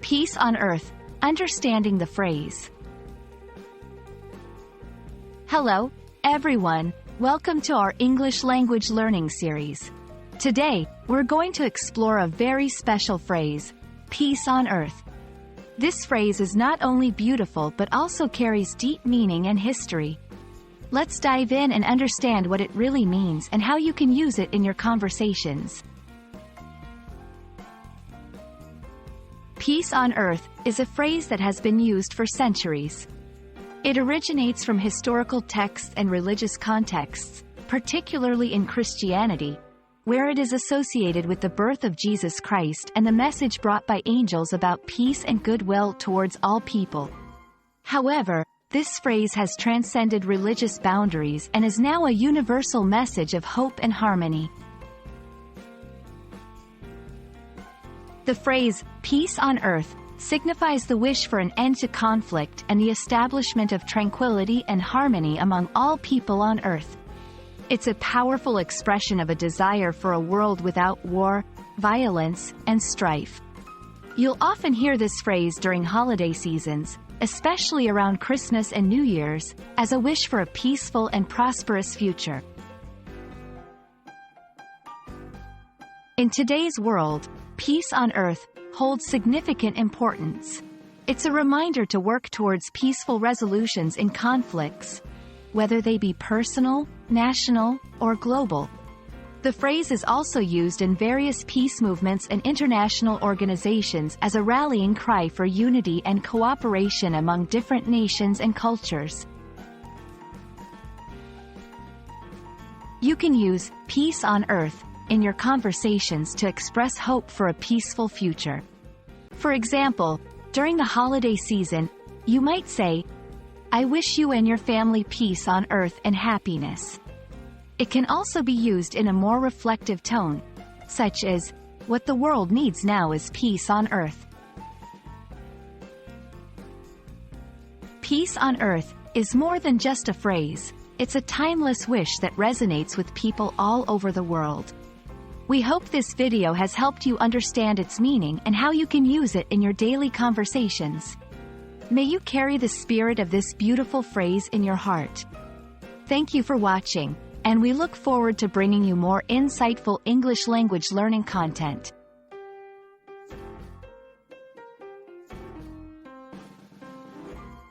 Peace on earth, understanding the phrase. Hello, everyone. Welcome to our English language learning series. Today, we're going to explore a very special phrase, peace on earth. This phrase is not only beautiful but also carries deep meaning and history. Let's dive in and understand what it really means and how you can use it in your conversations. Peace on earth is a phrase that has been used for centuries. It originates from historical texts and religious contexts, particularly in Christianity, where it is associated with the birth of Jesus Christ and the message brought by angels about peace and goodwill towards all people. However, this phrase has transcended religious boundaries and is now a universal message of hope and harmony. The phrase, peace on earth, signifies the wish for an end to conflict and the establishment of tranquility and harmony among all people on earth. It's a powerful expression of a desire for a world without war, violence, and strife. You'll often hear this phrase during holiday seasons, especially around Christmas and New Year's, as a wish for a peaceful and prosperous future. In today's world, peace on earth holds significant importance. It's a reminder to work towards peaceful resolutions in conflicts, whether they be personal, national, or global. The phrase is also used in various peace movements and international organizations as a rallying cry for unity and cooperation among different nations and cultures. You can use peace on earth in your conversations to express hope for a peaceful future. For example, during the holiday season, you might say, "I wish you and your family peace on earth and happiness." It can also be used in a more reflective tone, such as, "What the world needs now is peace on earth." Peace on earth is more than just a phrase. It's a timeless wish that resonates with people all over the world. We hope this video has helped you understand its meaning and how you can use it in your daily conversations. May you carry the spirit of this beautiful phrase in your heart. Thank you for watching, and we look forward to bringing you more insightful English language learning content.